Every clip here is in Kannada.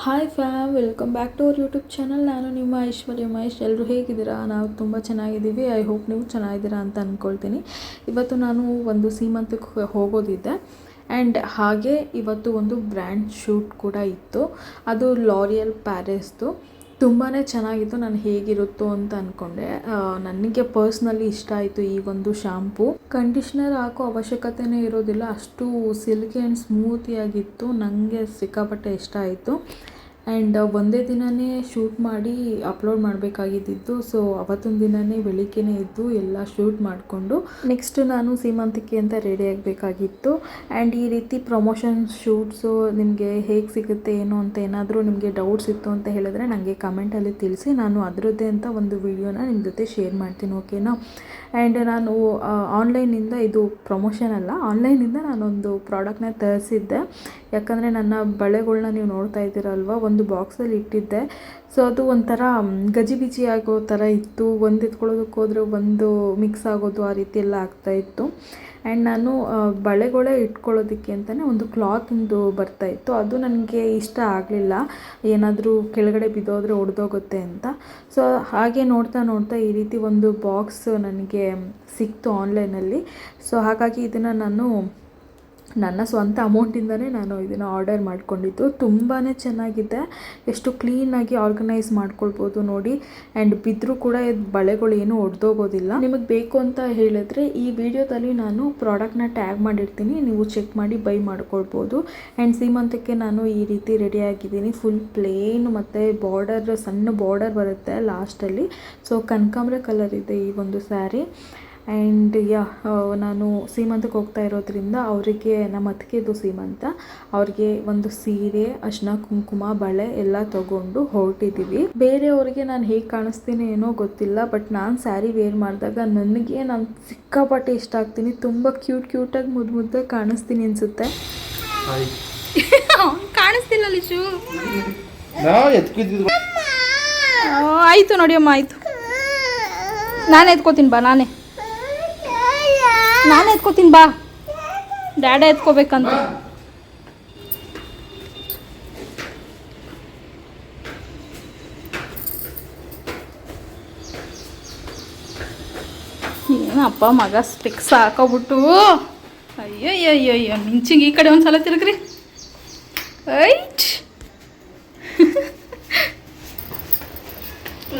Hi fam, welcome back to our YouTube channel. ನಾನು ನಿಮ್ಮ ಐಶ್ವರ್ಯ ಮಹೇಶ್. ಎಲ್ಲರೂ ಹೇಗಿದ್ದೀರಾ? ನಾವು ತುಂಬ ಚೆನ್ನಾಗಿದ್ದೀವಿ. ಐ ಹೋಪ್ ನೀವು ಚೆನ್ನಾಗಿದ್ದೀರಾ ಅಂತ ಅಂದ್ಕೊಳ್ತೀನಿ. ಇವತ್ತು ನಾನು ಒಂದು ಸೀಮಂತಕ್ಕೆ ಹೋಗೋದಿದ್ದೆ ಆ್ಯಂಡ್ ಹಾಗೆ ಇವತ್ತು ಒಂದು ಬ್ರ್ಯಾಂಡ್ ಶೂಟ್ ಕೂಡ ಇತ್ತು. ಅದು ಲಾರಿಯಲ್ ಪ್ಯಾರಿಸ್ದು. ತುಂಬಾ ಚೆನ್ನಾಗಿತ್ತು. ನಾನು ಹೇಗಿರುತ್ತೋ ಅಂತ ಅಂದ್ಕೊಂಡೆ. ನನಗೆ ಪರ್ಸ್ನಲಿ ಇಷ್ಟ ಆಯಿತು ಈ ಒಂದು ಶಾಂಪು. ಕಂಡೀಷ್ನರ್ ಹಾಕೋ ಅವಶ್ಯಕತೆನೇ ಇರೋದಿಲ್ಲ, ಅಷ್ಟು ಸಿಲ್ಕಿ ಆ್ಯಂಡ್ ಸ್ಮೂತಿಯಾಗಿತ್ತು. ನನಗೆ ಸಿಕ್ಕಾಪಟ್ಟೆ ಇಷ್ಟ ಆಯಿತು. ಆ್ಯಂಡ್ ಒಂದೇ ದಿನವೇ ಶೂಟ್ ಮಾಡಿ ಅಪ್ಲೋಡ್ ಮಾಡಬೇಕಾಗಿದ್ದು, ಸೊ ಅವತ್ತಿನ ದಿನವೇ ಬೆಳಿಗ್ಗೆನೇ ಇದ್ದು ಎಲ್ಲ ಶೂಟ್ ಮಾಡಿಕೊಂಡು ನೆಕ್ಸ್ಟ್ ನಾನು ಸೀಮಂತಿಕೆ ಅಂತ ರೆಡಿ ಆಗಬೇಕಾಗಿತ್ತು. ಆ್ಯಂಡ್ ಈ ರೀತಿ ಪ್ರಮೋಷನ್ ಶೂಟ್ಸು ನಿಮಗೆ ಹೇಗೆ ಸಿಗುತ್ತೆ ಏನೋ ಅಂತ ಏನಾದರೂ ನಿಮಗೆ ಡೌಟ್ಸ್ ಇತ್ತು ಅಂತ ಹೇಳಿದ್ರೆ ನನಗೆ ಕಮೆಂಟಲ್ಲಿ ತಿಳಿಸಿ. ನಾನು ಅದರದ್ದೇ ಅಂತ ಒಂದು ವಿಡಿಯೋನ ನಿಮ್ಮ ಜೊತೆ ಶೇರ್ ಮಾಡ್ತೀನಿ, ಓಕೆನಾ? ಆ್ಯಂಡ್ ನಾನು ಆನ್ಲೈನಿಂದ, ಇದು ಪ್ರಮೋಷನ್ ಅಲ್ಲ, ಆನ್ಲೈನಿಂದ ನಾನೊಂದು ಪ್ರಾಡಕ್ಟ್ನ ತರಿಸಿದ್ದೆ. ಯಾಕಂದರೆ ನನ್ನ ಬಳೆಗಳ್ನ ನೀವು ನೋಡ್ತಾ ಇದ್ದೀರಲ್ವ, ಒಂದು ಬಾಕ್ಸಲ್ಲಿ ಇಟ್ಟಿದ್ದೆ. ಸೊ ಅದು ಒಂಥರ ಗಜಿಬಿಜಿ ಆಗೋ ಥರ ಇತ್ತು. ಒಂದು ಎತ್ಕೊಳ್ಳೋದಕ್ಕೆ ಹೋದರೆ ಒಂದು ಮಿಕ್ಸ್ ಆಗೋದು, ಆ ರೀತಿ ಎಲ್ಲ ಆಗ್ತಾಯಿತ್ತು. ಆ್ಯಂಡ್ ನಾನು ಬಳೆಗಳೇ ಇಟ್ಕೊಳ್ಳೋದಕ್ಕೆ ಅಂತಲೇ ಒಂದು ಕ್ಲಾತಿಂದು ಬರ್ತಾಯಿತ್ತು. ಅದು ನನಗೆ ಇಷ್ಟ ಆಗಲಿಲ್ಲ, ಏನಾದರೂ ಕೆಳಗಡೆ ಬಿದ್ದೋದ್ರೆ ಒಡೆದೋಗುತ್ತೆ ಅಂತ. ಸೊ ಹಾಗೆ ನೋಡ್ತಾ ನೋಡ್ತಾ ಈ ರೀತಿ ಒಂದು ಬಾಕ್ಸ್ ನನಗೆ ಸಿಕ್ತು ಆನ್ಲೈನಲ್ಲಿ. ಸೊ ಹಾಗಾಗಿ ಇದನ್ನು ನಾನು ನನ್ನ ಸ್ವಂತ ಅಮೌಂಟಿಂದನೇ ನಾನು ಇದನ್ನು ಆರ್ಡರ್ ಮಾಡಿಕೊಂಡಿದ್ದು. ತುಂಬಾ ಚೆನ್ನಾಗಿದೆ, ಎಷ್ಟು ಕ್ಲೀನಾಗಿ ಆರ್ಗನೈಸ್ ಮಾಡ್ಕೊಳ್ಬೋದು ನೋಡಿ. ಆ್ಯಂಡ್ ಬಿದ್ದರೂ ಕೂಡ ಬಳೆಗಳು ಏನೂ ಒಡೆದೋಗೋದಿಲ್ಲ. ನಿಮಗೆ ಬೇಕು ಅಂತ ಹೇಳಿದ್ರೆ ಈ ವಿಡಿಯೋದಲ್ಲಿ ನಾನು ಪ್ರಾಡಕ್ಟ್ನ ಟ್ಯಾಗ್ ಮಾಡಿರ್ತೀನಿ, ನೀವು ಚೆಕ್ ಮಾಡಿ ಬೈ ಮಾಡ್ಕೊಳ್ಬೋದು. ಆ್ಯಂಡ್ ಸೀಮಂತಕ್ಕೆ ನಾನು ಈ ರೀತಿ ರೆಡಿಯಾಗಿದ್ದೀನಿ. ಫುಲ್ ಪ್ಲೇನ್ ಮತ್ತು ಬಾರ್ಡರ್, ಸಣ್ಣ ಬಾರ್ಡರ್ ಬರುತ್ತೆ ಲಾಸ್ಟಲ್ಲಿ. ಸೊ ಕನಕಾಂಬ್ರ ಕಲರ್ ಇದೆ ಈ ಒಂದು ಸ್ಯಾರಿ. ಆ್ಯಂಡ್ ನಾನು ಸೀಮಂತಕ್ಕೆ ಹೋಗ್ತಾ ಇರೋದ್ರಿಂದ ಅವರಿಗೆ, ನಮ್ಮ ಅತ್ತಿಗೆದು ಸೀಮಂತ, ಅವ್ರಿಗೆ ಒಂದು ಸೀರೆ, ಅರಿಶಿನ ಕುಂಕುಮ, ಬಳೆ ಎಲ್ಲ ತೊಗೊಂಡು ಹೊರಟಿದ್ದೀವಿ. ಬೇರೆಯವ್ರಿಗೆ ನಾನು ಹೇಗೆ ಕಾಣಿಸ್ತೀನಿ ಏನೋ ಗೊತ್ತಿಲ್ಲ, ಬಟ್ ನಾನು ಸ್ಯಾರಿ ವೇರ್ ಮಾಡಿದಾಗ ನನಗೆ ನಾನು ಸಿಕ್ಕಾಪಟ್ಟೆ ಇಷ್ಟ ಆಗ್ತೀನಿ. ತುಂಬ ಕ್ಯೂಟಾಗಿ ಮುದ್ದಾಗಿ ಕಾಣಿಸ್ತೀನಿ ಅನಿಸುತ್ತೆ. ಕಾಣಿಸ್ತಿಲ್ಲ ಲಿಶು. ಆಯಿತು ನೋಡಿಯಮ್ಮ, ಆಯಿತು. ನಾನೇ ಎತ್ಕೋತೀನಿ ಬಾ, ನಾನೇ ಎತ್ಕೋತೀನಿ ಬಾ. ಡ್ಯಾಡ ಎತ್ಕೋಬೇಕಂತ. ಏನಪ್ಪ ಮಗ ಸ್ಟಿಕ್ಸ್ ಹಾಕೋಬಿಟ್ಟು, ಅಯ್ಯಯ್ಯಯ್ಯಯ್ಯೋ ಮಿಂಚಿಂಗ್ ಈ ಕಡೆ ಒಂದು ಸಲ ತಿರುಗ್ರಿ. ಐಟ್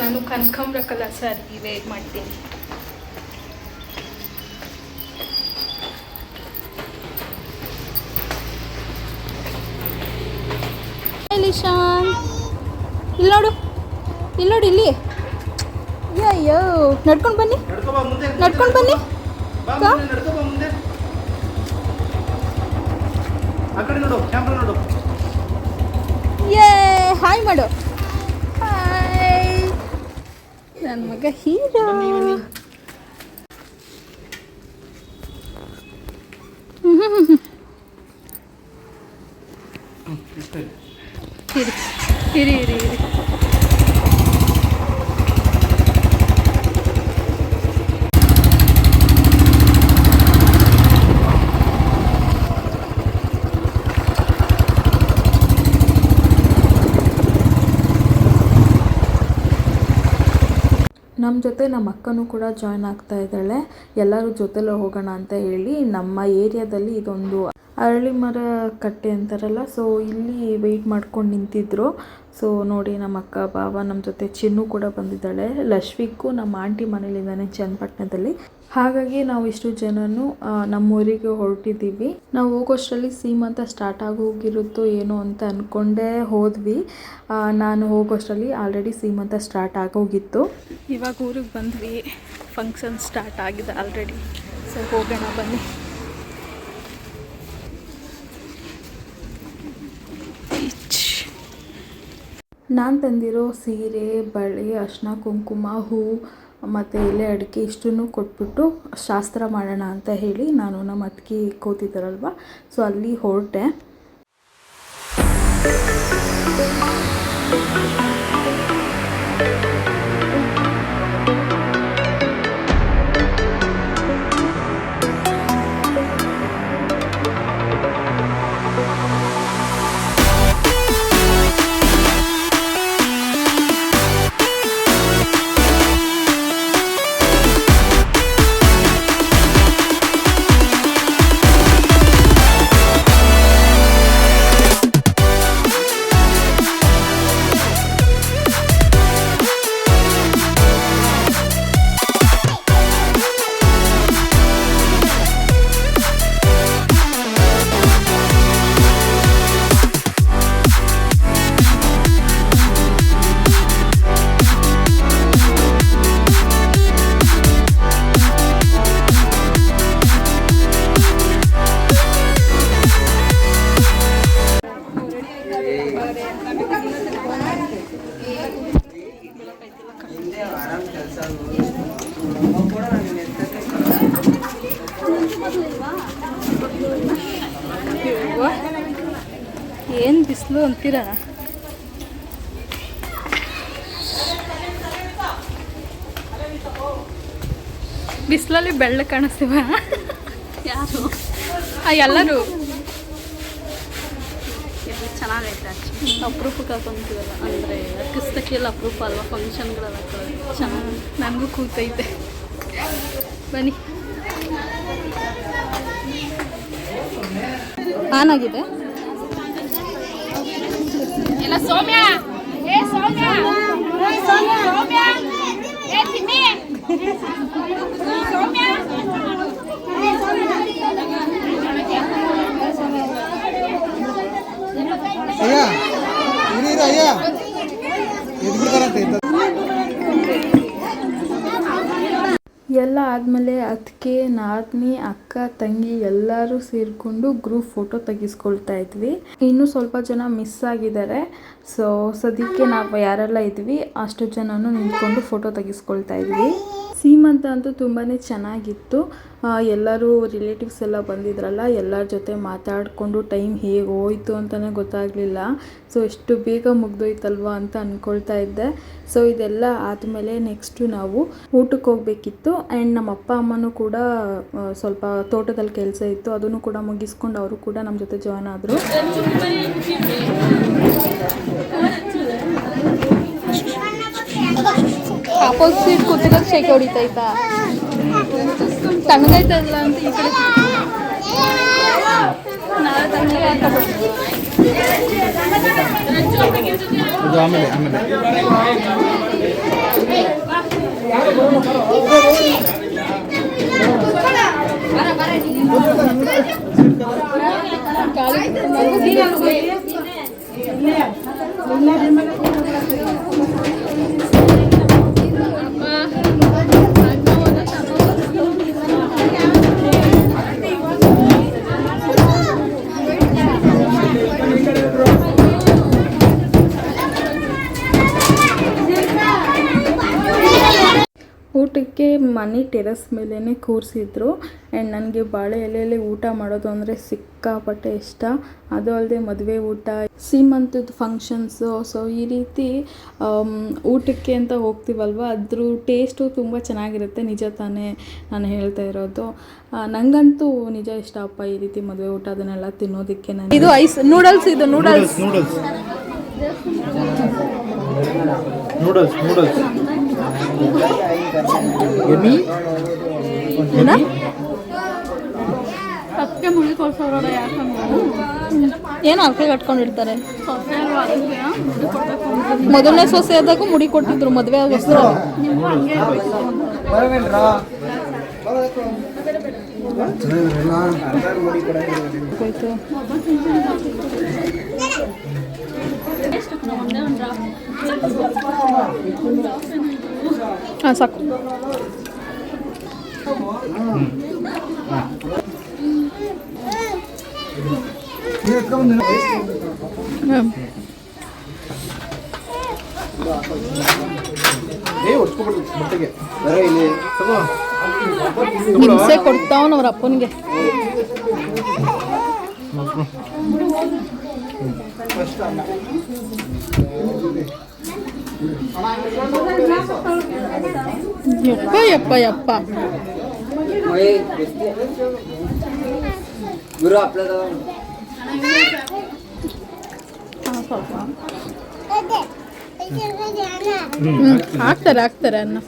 ನಾನು ಕನಕಾಂಬ್ರ ಕಲರ್ ಸ್ಯಾರಿ ವೇರ್ ಮಾಡ್ತೀನಿ. ಲಿಶಾನ್, ಇಲ್ಲಿ ನೋಡು, ಇಲ್ಲಿ. ಅಯ್ಯೋ ನಡ್ಕೊಂಡು ಬನ್ನಿ. ಏ ಹಾಯ್ ಮಾಡು. ಹಾಯ್ ನನ್ನ ಮಗ ಹೀರೋ. ಇರಿ. ನಮ್ಮ ಜೊತೆ ನಮ್ಮ ಅಕ್ಕನೂ ಕೂಡ ಜಾಯ್ನ್ ಆಗ್ತಾ ಇದ್ದಾಳೆ. ಎಲ್ಲರೂ ಜೊತೆಲೇ ಹೋಗೋಣ ಅಂತ ಹೇಳಿ ನಮ್ಮ ಏರಿಯಾದಲ್ಲಿ ಇದೊಂದು ಅರಳಿ ಮರ ಕಟ್ಟೆ ಅಂತಾರಲ್ಲ, ಸೊ ಇಲ್ಲಿ ವೆಯ್ಟ್ ಮಾಡ್ಕೊಂಡು ನಿಂತಿದ್ರು. ಸೊ ನೋಡಿ, ನಮ್ಮ ಅಕ್ಕ ಬಾವ ನಮ್ಮ ಜೊತೆ ಚಿನ್ನು ಕೂಡ ಬಂದಿದ್ದಾಳೆ. ಲಶ್ವಿಗೂ ನಮ್ಮ ಆಂಟಿ ಮನೇಲಿದ್ದಾನೆ ಚನ್ನಪಟ್ಟಣದಲ್ಲಿ. ಹಾಗಾಗಿ ನಾವು ಇಷ್ಟು ಜನನು ನಮ್ಮೂರಿಗೆ ಹೊರಟಿದ್ದೀವಿ. ನಾವು ಹೋಗೋಷ್ಟರಲ್ಲಿ ಸೀಮಂತ ಸ್ಟಾರ್ಟ್ ಆಗೋಗಿರುತ್ತೋ ಏನೋ ಅಂತ ಅಂದ್ಕೊಂಡೇ ಹೋದ್ವಿ. ನಾನು ಹೋಗೋಷ್ಟರಲ್ಲಿ ಆಲ್ರೆಡಿ ಸೀಮಂತ ಸ್ಟಾರ್ಟ್ ಆಗೋಗಿತ್ತು. ಇವಾಗ ಊರಿಗೆ ಬಂದ್ವಿ, ಫಂಕ್ಷನ್ ಸ್ಟಾರ್ಟ್ ಆಗಿದೆ ಆಲ್ರೆಡಿ. ಸೊ ಹೋಗೋಣ ಬನ್ನಿ. ನಾನು ತಂದಿರೋ ಸೀರೆ, ಬಳೆ, ಅರಿಶಿನ ಕುಂಕುಮ, ಹೂ ಮತ್ತು ಎಲೆ ಅಡಿಕೆ ಇಷ್ಟನ್ನು ಕೊಟ್ಬಿಟ್ಟು ಶಾಸ್ತ್ರ ಮಾಡೋಣ ಅಂತ ಹೇಳಿ ನಾನು ನಮ್ಮ ಅತ್ತಿಗೆ ಕೂತಿದ್ದಾರಲ್ವ, ಸೊ ಅಲ್ಲಿ ಹೊರಟೆ. ಏನು ಬಿಸಿಲು ಅಂತೀರ. ಬಿಸಿಲಲ್ಲಿ ಬೆಳ್ಳ ಕಾಣಿಸ್ತೀವ ಯಾರು ಎಲ್ಲರೂ. ಚೆನ್ನಾಗೈತೆ ಅಪರೂಪಕ್ಕೆ ಹಾಕೊಂತೀವಲ್ಲ, ಅಂದರೆ ಕಿಸ್ತಕ್ಕೆಲ್ಲ ಅಪರೂಪ ಅಲ್ವಾ, ಫಂಕ್ಷನ್ಗಳೆಲ್ಲ ಚೆನ್ನಾಗಿ. ನನಗೂ ಕೂತೈತೆ, ಬನ್ನಿ. ಆನ್ ಆಗಿದೆ ಎಲ್ಲ. ಸೌಮ್ಯ ಏ ಸೌಮ್ಯ ಸೌಮ್ಯ ಏ ತಿಮ್ಮಿ ಸೌಮ್ಯ ಅಯ್ಯ ಇರೀರ ಅಯ್ಯ ಎದ್ಬಿಡ್ತಾರಂತೆ. ಎಲ್ಲ ಆದಮೇಲೆ ಅದಕ್ಕೆ ನಾದಿನಿ ಅಕ್ಕ ತಂಗಿ ಎಲ್ಲರೂ ಸೇರಿಕೊಂಡು ಗ್ರೂಪ್ ಫೋಟೋ ತೆಗಿಸ್ಕೊಳ್ತಾ ಇದ್ವಿ. ಇನ್ನೂ ಸ್ವಲ್ಪ ಜನ ಮಿಸ್ ಆಗಿದ್ದಾರೆ. ಸೊ ಸದ್ಯಕ್ಕೆ ನಾವು ಯಾರೆಲ್ಲ ಇದ್ವಿ ಅಷ್ಟು ಜನನೂ ನಿಂತ್ಕೊಂಡು ಫೋಟೋ ತೆಗಿಸ್ಕೊಳ್ತಾ ಇದ್ವಿ. ಸೀಮಂತ ಅಂತೂ ತುಂಬಾ ಚೆನ್ನಾಗಿತ್ತು. ಎಲ್ಲರೂ ರಿಲೇಟಿವ್ಸ್ ಎಲ್ಲ ಬಂದಿದ್ರಲ್ಲ, ಎಲ್ಲರ ಜೊತೆ ಮಾತಾಡಿಕೊಂಡು ಟೈಮ್ ಹೇಗೆ ಹೋಯಿತು ಅಂತಲೇ ಗೊತ್ತಾಗಲಿಲ್ಲ. ಸೊ ಎಷ್ಟು ಬೇಗ ಮುಗ್ದೋಯ್ತಲ್ವ ಅಂತ ಅಂದ್ಕೊಳ್ತಾ ಇದ್ದೆ. ಸೊ ಇದೆಲ್ಲ ಆದಮೇಲೆ ನೆಕ್ಸ್ಟು ನಾವು ಊಟಕ್ಕೆ ಹೋಗಬೇಕಿತ್ತು. ಆ್ಯಂಡ್ ನಮ್ಮ ಅಪ್ಪ ಅಮ್ಮನೂ ಕೂಡ ಸ್ವಲ್ಪ ತೋಟದಲ್ಲಿ ಕೆಲಸ ಇತ್ತು, ಅದನ್ನು ಕೂಡ ಮುಗಿಸ್ಕೊಂಡು ಅವರು ಕೂಡ ನಮ್ಮ ಜೊತೆ ಜಾಯ್ನ್ ಆದರು. ಆಪೋಸಿಟ್ ಕೂತಿರೋದು ಶೇಕೆ ಹೊಡಿತೈತಾ, ತಣ್ಣಗೈತಲ್ಲ ಅಂತ ಈ ಕಡೆ ನಾಳೆ ತಣ್ಣಗೆ ಹಾಕಬೇಕು. ಆಮೇಲೆ ಊಟಕ್ಕೆ ಮನೆ ಟೆರೆಸ್ ಮೇಲೇ ಕೂರಿಸಿದ್ರು. ಆ್ಯಂಡ್ ನನಗೆ ಬಾಳೆ ಎಲೆಯಲ್ಲಿ ಊಟ ಮಾಡೋದು ಅಂದರೆ ಸಿಕ್ಕಾಪಟ್ಟೆ ಇಷ್ಟ. ಅದು ಅಲ್ಲದೆ ಮದುವೆ ಊಟ, ಸೀಮಂತದ ಫಂಕ್ಷನ್ಸು, ಸೊ ಈ ರೀತಿ ಊಟಕ್ಕೆ ಅಂತ ಹೋಗ್ತೀವಲ್ವ, ಅದ್ರ ಟೇಸ್ಟು ತುಂಬ ಚೆನ್ನಾಗಿರುತ್ತೆ. ನಿಜ ತಾನೇ ನಾನು ಹೇಳ್ತಾ ಇರೋದು. ನನಗಂತೂ ನಿಜ ಇಷ್ಟಪ್ಪ ಈ ರೀತಿ ಮದುವೆ ಊಟ ಅದನ್ನೆಲ್ಲ ತಿನ್ನೋದಕ್ಕೆ. ಇದು ಐಸ್ ನೂಡಲ್ಸ್, ಇದು ನೂಡಲ್ಸ್ ನೂಡಲ್ಸ್ ನೂಡಲ್ಸ್ ನೂಡಲ್ಸ್ ಅದಕ್ಕೆ ಮುಳಿ ಕೊಡ್ಸೋರ ಏನು ಅರ್ಕೆ ಕಟ್ಕೊಂಡಿರ್ತಾರೆ. ಮೊದಲನೇ ಸೊಸೆ ಆದಾಗ ಮುಡಿ ಕೊಟ್ಟಿದ್ರು ಮದುವೆ ಆಗೋಸ್ಕರ. ಹಾಂ ಸಾಕು. ಹಿಂಸೆ ಕೊಡ್ತಾವನ ಅವ್ರ ಅಪ್ಪನಿಗೆ. ಯಪ್ಪ ಯಪ್ಪ ಯಪ್ಪ ಹಾಕ್ತಾರೆ ಹಾಕ್ತಾರೆ ಅನ್ನ.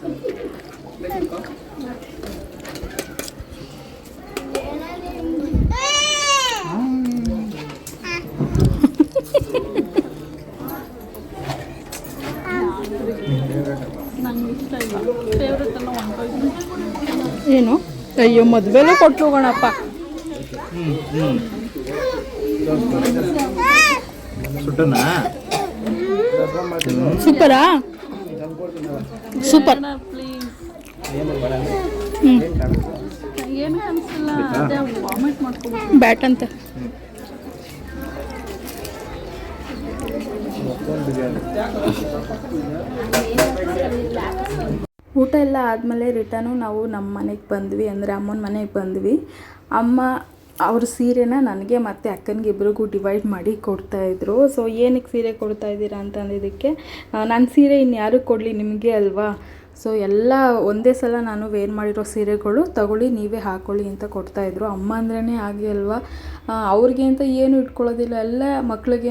ಏನು ಅಯ್ಯೋ ಮದುವೆಲೂ ಕೊಟ್ಟು ಹೋಗೋಣಪ್ಪ. ಸೂಪರಾ ಸೂಪರ್. ಬ್ಯಾಟ್ ಅಂತ ಬಿರಿಯಾನಿ. ಊಟ ಎಲ್ಲ ಆದಮೇಲೆ ರಿಟರ್ನು ನಾವು ನಮ್ಮ ಮನೆಗೆ ಬಂದ್ವಿ, ಅಂದರೆ ಅಮ್ಮನ ಮನೆಗೆ ಬಂದ್ವಿ. ಅಮ್ಮ ಅವ್ರ ಸೀರೆನ ನನಗೆ ಮತ್ತು ಅಕ್ಕನಿಗೆ ಇಬ್ರಿಗೂ ಡಿವೈಡ್ ಮಾಡಿ ಕೊಡ್ತಾಯಿದ್ರು. ಸೊ ಏನಕ್ಕೆ ಸೀರೆ ಕೊಡ್ತಾಯಿದ್ದೀರಾ ಅಂತಂದಿದ್ದಕ್ಕೆ, ನನ್ನ ಸೀರೆ ಇನ್ಯಾರು ಕೊಡಲಿ ನಿಮಗೆ ಅಲ್ವಾ, ಸೊ ಎಲ್ಲ ಒಂದೇ ಸಲ ನಾನು ವೇರ್ ಮಾಡಿರೋ ಸೀರೆಗಳು ತಗೊಳ್ಳಿ ನೀವೇ ಹಾಕ್ಕೊಳ್ಳಿ ಅಂತ ಕೊಡ್ತಾಯಿದ್ರು. ಅಮ್ಮ ಅಂದ್ರೇ ಹಾಗೆ ಅಲ್ವಾ, ಅವ್ರಿಗೆ ಅಂತ ಏನು ಇಟ್ಕೊಳ್ಳೋದಿಲ್ಲ, ಎಲ್ಲ ಮಕ್ಕಳಿಗೆ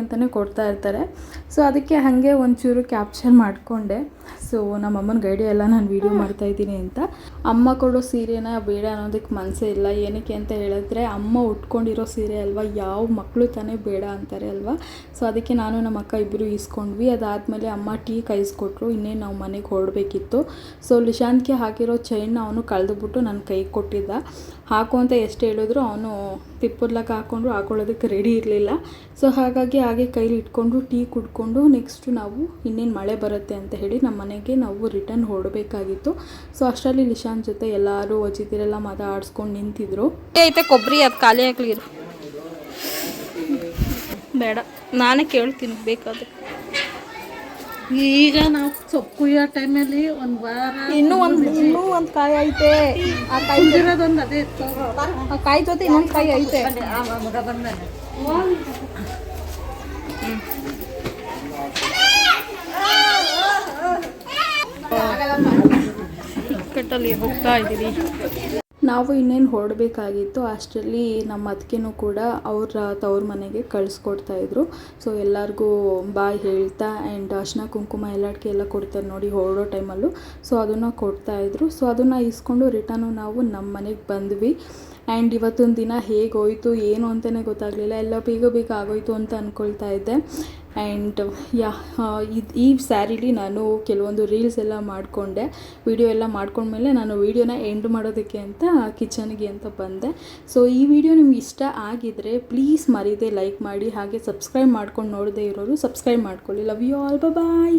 ಅಂತಲೇ ಕೊಡ್ತಾ ಇರ್ತಾರೆ. ಸೊ ಅದಕ್ಕೆ ಹಾಗೆ ಒಂಚೂರು ಕ್ಯಾಪ್ಚರ್ ಮಾಡಿಕೊಂಡೆ. ಸೊ ನಮ್ಮಮ್ಮನ ಗೈಡೆ ಎಲ್ಲ ನಾನು ವೀಡಿಯೋ ಮಾಡ್ತಾಯಿದ್ದೀನಿ ಅಂತ. ಅಮ್ಮ ಕೊಡೋ ಸೀರೆನ ಬೇಡ ಅನ್ನೋದಕ್ಕೆ ಮನಸ್ಸೇ ಇಲ್ಲ. ಏನಕ್ಕೆ ಅಂತ ಹೇಳಿದ್ರೆ ಅಮ್ಮ ಉಟ್ಕೊಂಡಿರೋ ಸೀರೆ ಅಲ್ವಾ, ಯಾವ ಮಕ್ಕಳು ತಾನೇ ಬೇಡ ಅಂತಾರೆ ಅಲ್ವಾ. ಸೊ ಅದಕ್ಕೆ ನಾನು ನಮ್ಮ ಅಕ್ಕ ಇಬ್ಬರು ಇಸ್ಕೊಂಡ್ವಿ. ಅದಾದಮೇಲೆ ಅಮ್ಮ ಟೀ ಕಾಯಿಸ್ಕೊಟ್ರು. ಇನ್ನೇನು ನಾವು ಮನೆಗೆ ಹೊರಡಬೇಕಿತ್ತು. ಸೊ ಲಿಶಾಂತ್ಗೆ ಹಾಕಿರೋ ಚೈನ್ನ ಅವನು ಕಳೆದುಬಿಟ್ಟು ನನ್ನ ಕೈಗೆ ಕೊಟ್ಟಿದ್ದ. ಹಾಕು ಅಂತ ಎಷ್ಟು ಹೇಳಿದ್ರು ಅವನು ತಿಪ್ಪರ್ಲಕ್ಕೆ ಹಾಕೊಳ್ಳೋದಕ್ಕೆ ರೆಡಿ ಇರಲಿಲ್ಲ. ಸೊ ಹಾಗಾಗಿ ಹಾಗೆ ಕೈಲಿ ಇಟ್ಕೊಂಡು ಟೀ ಕುಡ್ಕೊಂಡು ನೆಕ್ಸ್ಟು ನಾವು ಇನ್ನೇನು ಮಳೆ ಬರುತ್ತೆ ಅಂತ ಹೇಳಿ ನಮ್ಮ ಮನೆಗೆ ನಾವು ರಿಟರ್ನ್ ಹೊರಡಬೇಕಾಗಿತ್ತು. ಸೊ ಅಷ್ಟರಲ್ಲಿ ಲಿಶಾಂತ್ ಜೊತೆ ಎಲ್ಲರೂ ಅಜಿತಿರೆಲ್ಲ ಮಾತಾಡಿಸ್ಕೊಂಡು ನಿಂತಿದ್ರು. ಐತೆ ಕೊಬ್ಬರಿ, ಅದು ಖಾಲಿ ಆಗ್ಲಿರು ಬೇಡ, ನಾನೇ ಕೇಳ್ತೀನಿ ಬೇಕಾದ್ರೆ. ಈಗ ನಾವು ಸೊಪ್ಪು ಕುಯ್ಯೋ ಟೈಮಲ್ಲಿ ಒಂದು ವಾರ ಇನ್ನೂ ಒಂದು ಕಾಯಿ ಐತೆ. ಆ ಕಾಯಿ ಇರೋದೊಂದು ಅದೇ ಇತ್ತು. ಆ ಕಾಯಿ ಜೊತೆ ಇನ್ನೊಂದು ಕಾಯಿ ಐತೆ. ಕಟ್ಟಲ್ಲಿ ಹೋಗ್ತಾ ಇದ್ದೀವಿ. ನಾವು ಇನ್ನೇನು ಹೊರಡಬೇಕಾಗಿತ್ತು. ಅಷ್ಟರಲ್ಲಿ ನಮ್ಮ ಅತ್ತಿಗೆನೂ ಕೂಡ ಅವ್ರ ತವ್ರ ಮನೆಗೆ ಕಳಿಸ್ಕೊಡ್ತಾಯಿದ್ರು. ಸೊ ಎಲ್ಲರಿಗೂ ಬಾಯ್ ಹೇಳ್ತಾ ಆ್ಯಂಡ್ ಅರ್ಶಿನ ಕುಂಕುಮ ಎಲ್ಲಾಡ್ಕೆ ಎಲ್ಲ ಕೊಡ್ತಾರೆ ನೋಡಿ ಹೊರಡೋ ಟೈಮಲ್ಲೂ. ಸೊ ಅದನ್ನು ಕೊಡ್ತಾಯಿದ್ರು. ಸೊ ಅದನ್ನು ಇಸ್ಕೊಂಡು ರಿಟರ್ನು ನಾವು ನಮ್ಮ ಮನೆಗೆ ಬಂದ್ವಿ. ಆ್ಯಂಡ್ ಇವತ್ತೊಂದು ದಿನ ಹೇಗೆ ಹೋಯಿತು ಏನು ಅಂತಲೇ ಗೊತ್ತಾಗಲಿಲ್ಲ. ಎಲ್ಲ ಬೇಗ ಆಗೋಯ್ತು ಅಂತ ಅಂದ್ಕೊಳ್ತಾ ಇದ್ದೆ. ಆ್ಯಂಡ್ ಈ ಸ್ಯಾರಿಲಿ ನಾನು ಕೆಲವೊಂದು ರೀಲ್ಸ್ ಎಲ್ಲ ಮಾಡಿಕೊಂಡೆ, ವಿಡಿಯೋ ಎಲ್ಲ ಮಾಡ್ಕೊಂಡ್ಮೇಲೆ ನಾನು ವೀಡಿಯೋನ ಎಂಡ್ ಮಾಡೋದಕ್ಕೆ ಅಂತ ಕಿಚನ್ಗೆ ಅಂತ ಬಂದೆ. ಸೊ ಈ ವಿಡಿಯೋ ನಿಮ್ಗೆ ಇಷ್ಟ ಆಗಿದರೆ ಪ್ಲೀಸ್ ಮರೀದೆ ಲೈಕ್ ಮಾಡಿ, ಹಾಗೆ ಸಬ್ಸ್ಕ್ರೈಬ್ ಮಾಡ್ಕೊಂಡು ನೋಡದೇ ಇರೋರು ಸಬ್ಸ್ಕ್ರೈಬ್ ಮಾಡ್ಕೊಳ್ಳಿ. Love you all, bye.